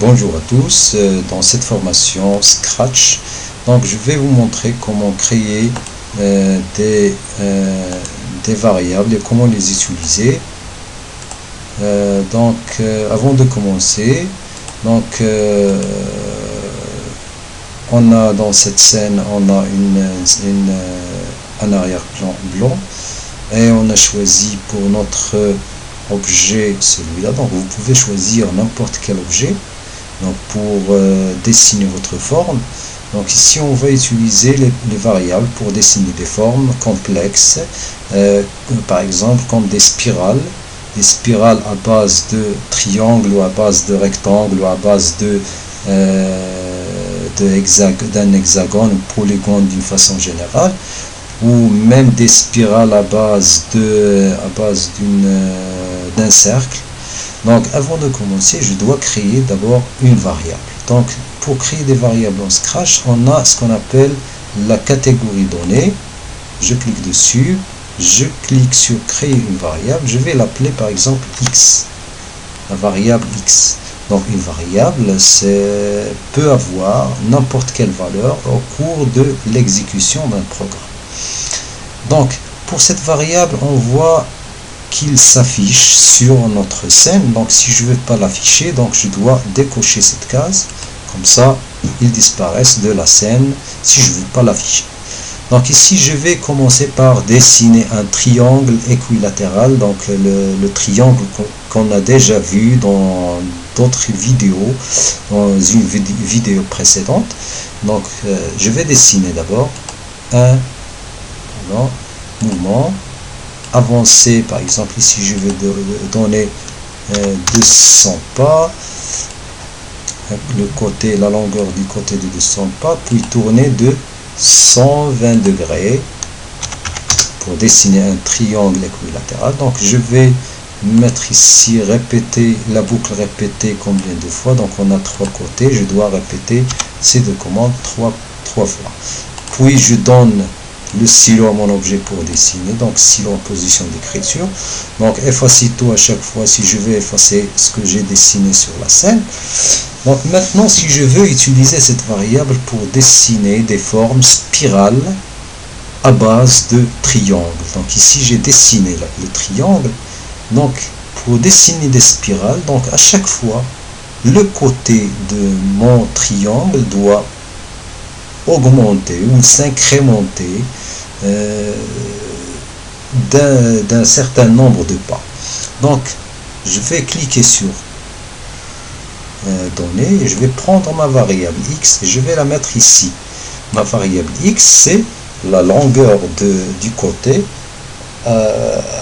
Bonjour à tous, dans cette formation Scratch, donc je vais vous montrer comment créer des variables et comment les utiliser. Avant de commencer, on a dans cette scène on a un arrière-plan blanc et on a choisi pour notre objet celui-là. Donc vous pouvez choisir n'importe quel objet pour dessiner votre forme. Donc ici on va utiliser les variables pour dessiner des formes complexes, par exemple comme des spirales à base de triangle ou à base de rectangle ou à base d'un hexagone ou polygone d'une façon générale, ou même des spirales à base d'un cercle. Donc avant de commencer, je dois créer d'abord une variable. Donc pour créer des variables en Scratch, on a ce qu'on appelle la catégorie donnée. Je clique dessus, je clique sur créer une variable, je vais l'appeler par exemple x, la variable x. Donc une variable peut avoir n'importe quelle valeur au cours de l'exécution d'un programme. Donc pour cette variable, on voit qu'il s'affiche sur notre scène. Donc si je ne veux pas l'afficher, donc je dois décocher cette case, comme ça il disparaissent de la scène si je ne veux pas l'afficher. Donc ici je vais commencer par dessiner un triangle équilatéral, donc le triangle qu'on a déjà vu dans d'autres vidéos, dans une vidéo précédente. Donc je vais dessiner d'abord un mouvement avancé. Par exemple ici je vais donner 200 pas, la longueur du côté de 200 pas, puis tourner de 120 degrés pour dessiner un triangle équilatéral. Donc je vais mettre ici répéter la boucle répétée combien de fois. Donc on a 3 côtés, je dois répéter ces deux commandes 3 fois. Puis je donne le stylo à mon objet pour dessiner, donc stylo en position d'écriture. Donc effacer tout à chaque fois si je veux effacer ce que j'ai dessiné sur la scène. Donc maintenant, si je veux utiliser cette variable pour dessiner des formes spirales à base de triangles, donc ici j'ai dessiné le triangle. Donc pour dessiner des spirales, donc à chaque fois le côté de mon triangle doit augmenter ou s'incrémenter d'un certain nombre de pas. Donc je vais cliquer sur données et je vais prendre ma variable x et je vais la mettre ici. Ma variable x, c'est la longueur du côté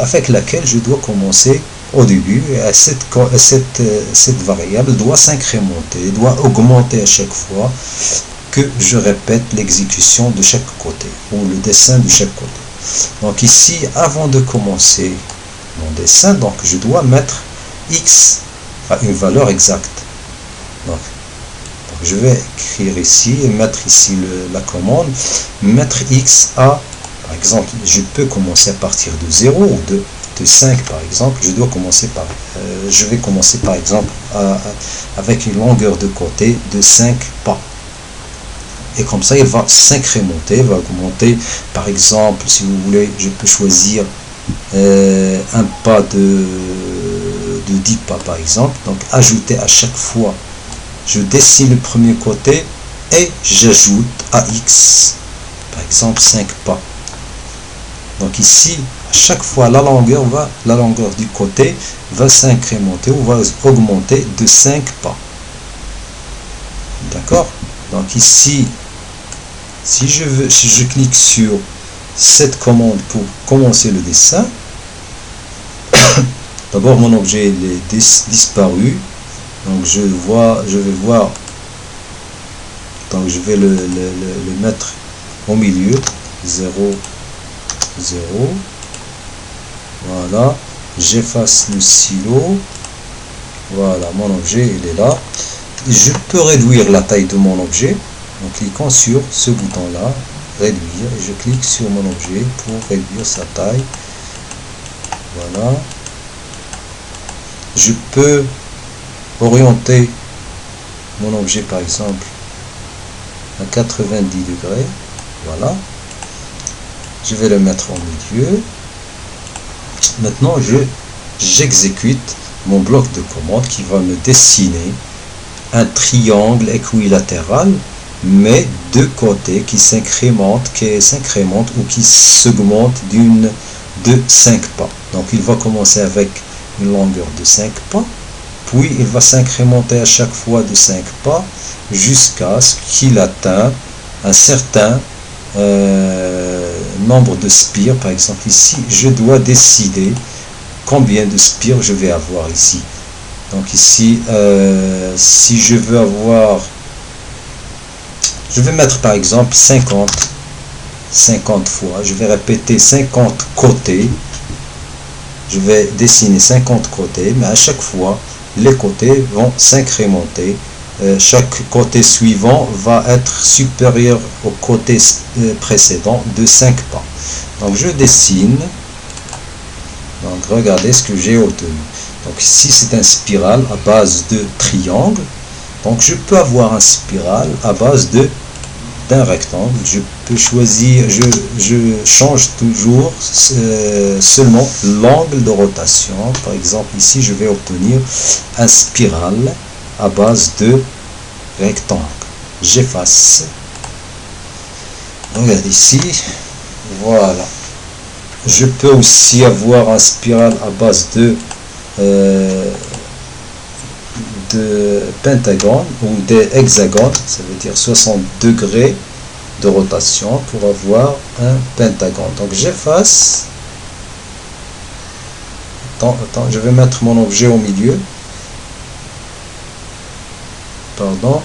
avec laquelle je dois commencer au début. Et cette variable doit s'incrémenter, doit augmenter à chaque fois que je répète l'exécution de chaque côté ou le dessin de chaque côté. Donc ici, avant de commencer mon dessin, donc je dois mettre x à une valeur exacte. Donc je vais écrire ici et mettre ici la commande mettre x à, par exemple, je peux commencer à partir de 0 ou de 5 par exemple. Je vais commencer par exemple avec une longueur de côté de 5 pas. Et comme ça, il va s'incrémenter, va augmenter. Par exemple, si vous voulez, je peux choisir un pas de 10 pas par exemple. Donc ajouter à chaque fois, je dessine le premier côté et j'ajoute à x, par exemple 5 pas. Donc ici, à chaque fois, la longueur du côté va s'incrémenter ou va augmenter de 5 pas. D'accord? Donc ici, si je clique sur cette commande pour commencer le dessin, d'abord mon objet est disparu. Donc je vais voir, donc je vais le mettre au milieu, 0, 0, voilà, j'efface le stylo, voilà, mon objet il est là. Je peux réduire la taille de mon objet en cliquant sur ce bouton là, réduire, et je clique sur mon objet pour réduire sa taille, voilà. Je peux orienter mon objet par exemple à 90 degrés, voilà, je vais le mettre au milieu. Maintenant j'exécute mon bloc de commande qui va me dessiner un triangle équilatéral, mais deux côtés qui s'incrémentent ou qui s'augmentent de 5 pas. Donc il va commencer avec une longueur de 5 pas, puis il va s'incrémenter à chaque fois de 5 pas jusqu'à ce qu'il atteigne un certain nombre de spires. Par exemple ici, je dois décider combien de spires je vais avoir ici. Donc ici, si je veux avoir, je vais mettre par exemple 50 fois, je vais répéter 50 côtés, je vais dessiner 50 côtés, mais à chaque fois, les côtés vont s'incrémenter. Chaque côté suivant va être supérieur au côté précédent de 5 pas. Donc je dessine. Donc regardez ce que j'ai obtenu. Donc ici c'est un spirale à base de triangle. Donc je peux avoir un spirale à base d'un rectangle. Je peux choisir, je change toujours seulement l'angle de rotation. Par exemple ici je vais obtenir un spirale à base de rectangle. J'efface. Regarde ici. Voilà. Je peux aussi avoir un spirale à base de pentagone ou des hexagones, ça veut dire 60 degrés de rotation pour avoir un pentagone. Donc j'efface. Attends, je vais mettre mon objet au milieu. Pardon.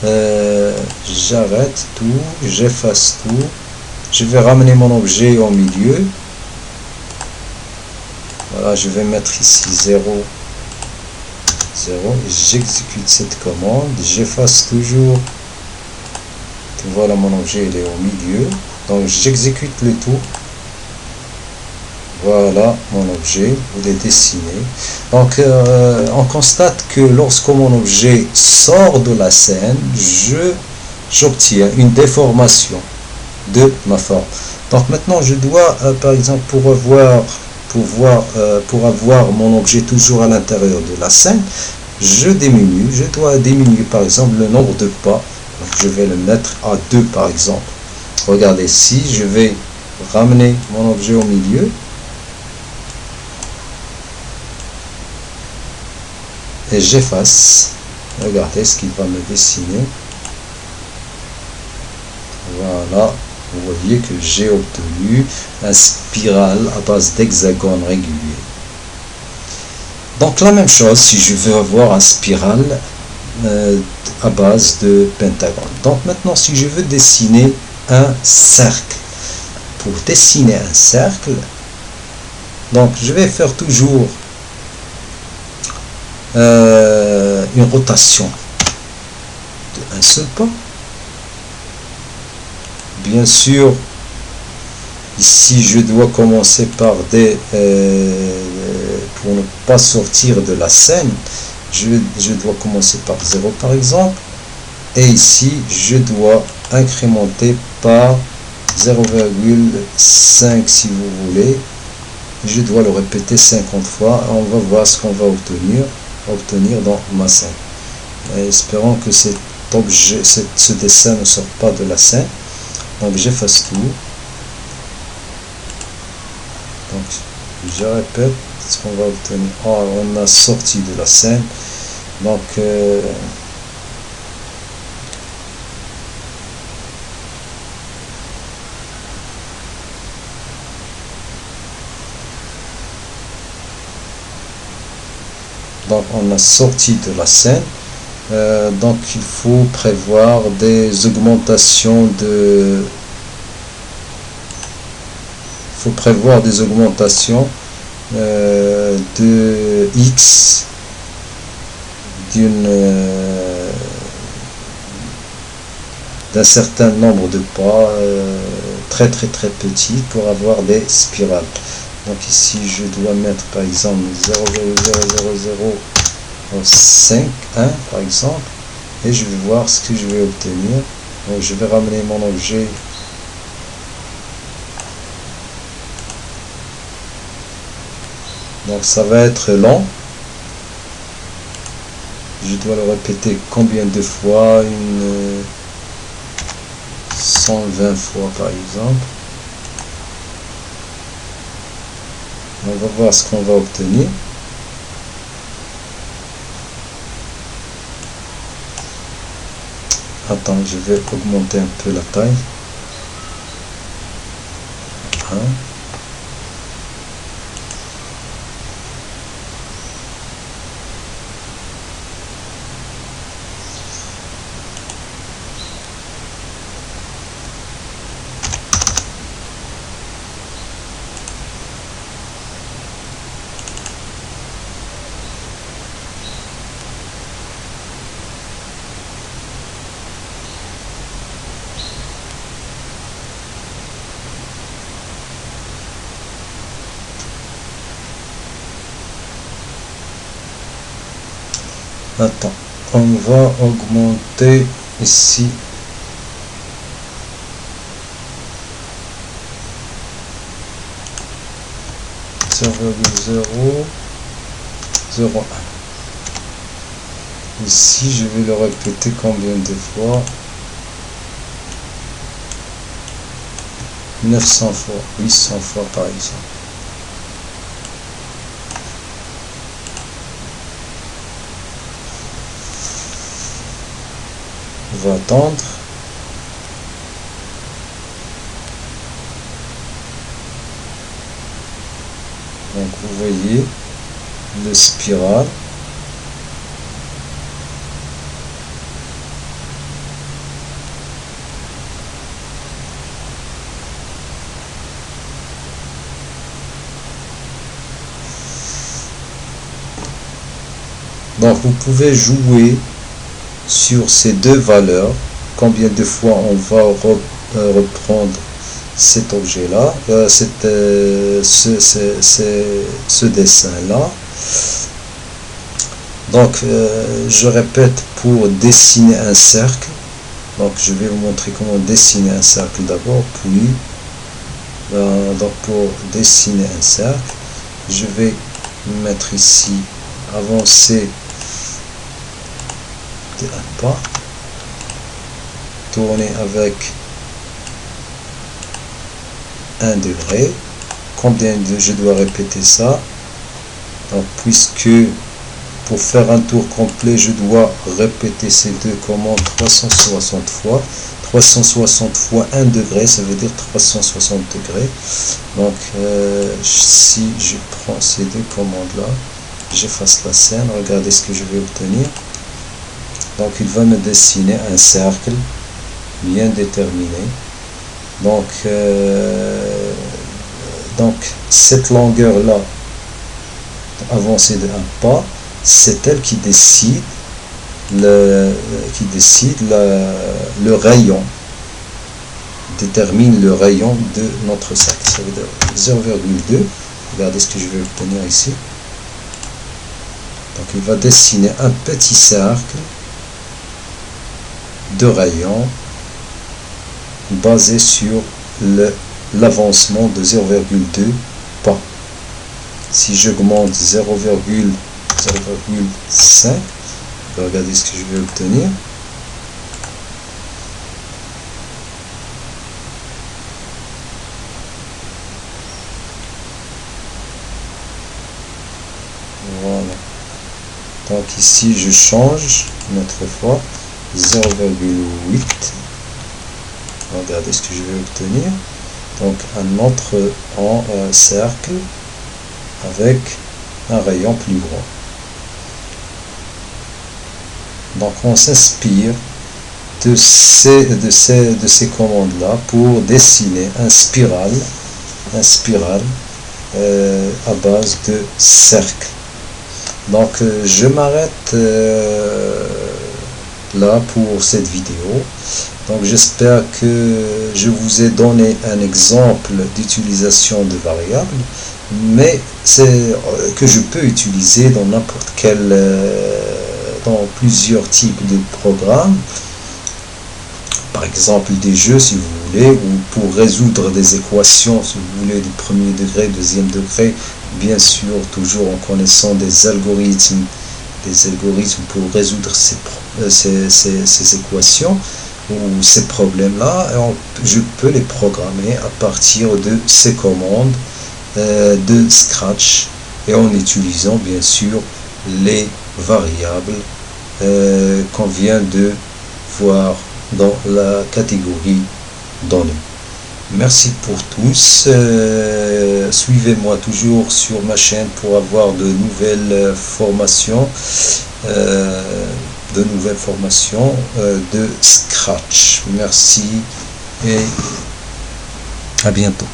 J'arrête tout, j'efface tout. Je vais ramener mon objet au milieu. Voilà, je vais mettre ici 0, 0. J'exécute cette commande. J'efface toujours. Voilà, mon objet il est au milieu. Donc j'exécute le tout. Voilà mon objet, il est dessiné. Donc on constate que lorsque mon objet sort de la scène, j'obtiens une déformation de ma forme. Donc maintenant je dois par exemple pour avoir mon objet toujours à l'intérieur de la scène, je dois diminuer par exemple le nombre de pas. Donc je vais le mettre à 2 par exemple. Regardez, si je vais ramener mon objet au milieu, et j'efface, regardez ce qu'il va me dessiner. Voilà, vous voyez que j'ai obtenu un spirale à base d'hexagone régulier. Donc la même chose si je veux avoir un spirale à base de pentagone. Donc maintenant si je veux dessiner un cercle, pour dessiner un cercle, donc je vais faire toujours une rotation de un seul pas. Bien sûr, ici je dois commencer par des pour ne pas sortir de la scène, je dois commencer par 0 par exemple, et ici je dois incrémenter par 0,5 si vous voulez. Je dois le répéter 50 fois. On va voir ce qu'on va obtenir dans ma scène. Espérons que cet objet, ce dessin ne sort pas de la scène. Donc j'efface tout. Donc je répète ce qu'on va obtenir. Oh, on a sorti de la scène. Donc on a sorti de la scène. Donc il faut prévoir des augmentations de de x d'un certain nombre de pas très petit pour avoir des spirales. Donc ici je dois mettre par exemple 0,0005 1 par exemple. et je vais voir ce que je vais obtenir. Donc je vais ramener mon objet donc ça va être lent. Je dois le répéter combien de fois? 120 fois par exemple. On va voir ce qu'on va obtenir. Attends, je vais augmenter un peu la taille. Attends, on va augmenter ici. Ici, je vais le répéter combien de fois? 900 fois, 800 fois par exemple. On va attendre. Donc vous voyez le spirale. Donc vous pouvez jouer sur ces deux valeurs, combien de fois on va reprendre cet objet là, ce dessin là. Donc je répète, pour dessiner un cercle, donc je vais vous montrer comment dessiner un cercle d'abord, puis donc pour dessiner un cercle, je vais mettre ici avancer de un pas, tourner avec 1 degré. Combien de je dois répéter ça? Donc puisque pour faire un tour complet je dois répéter ces deux commandes 360 fois. 360 fois 1 degré, ça veut dire 360 degrés. Donc si je prends ces deux commandes là, j'efface la scène, regardez ce que je vais obtenir. Donc il va me dessiner un cercle bien déterminé. Donc cette longueur là avancée de un pas, c'est elle qui décide le rayon, détermine le rayon de notre cercle. Ça veut dire 0,2. Regardez ce que je vais obtenir ici. Donc il va dessiner un petit cercle de rayon basé sur l'avancement de 0,2 pas. Si j'augmente 0,5, regardez ce que je vais obtenir. Voilà. Donc ici je change une autre fois 0,8. Regardez ce que je vais obtenir. Donc un autre cercle avec un rayon plus grand. Donc on s'inspire de ces commandes là pour dessiner un spirale à base de cercle. Donc je m'arrête là pour cette vidéo. Donc j'espère que je vous ai donné un exemple d'utilisation de variables, mais c'est que je peux utiliser dans n'importe quel dans plusieurs types de programmes, par exemple des jeux si vous voulez, ou pour résoudre des équations si vous voulez, du premier degré, deuxième degré, bien sûr toujours en connaissant des algorithmes pour résoudre ces équations ou ces problèmes-là. Je peux les programmer à partir de ces commandes de Scratch et en utilisant bien sûr les variables qu'on vient de voir dans la catégorie données. Merci pour tous. Suivez-moi toujours sur ma chaîne pour avoir de nouvelles formations, de Scratch. Merci et à bientôt.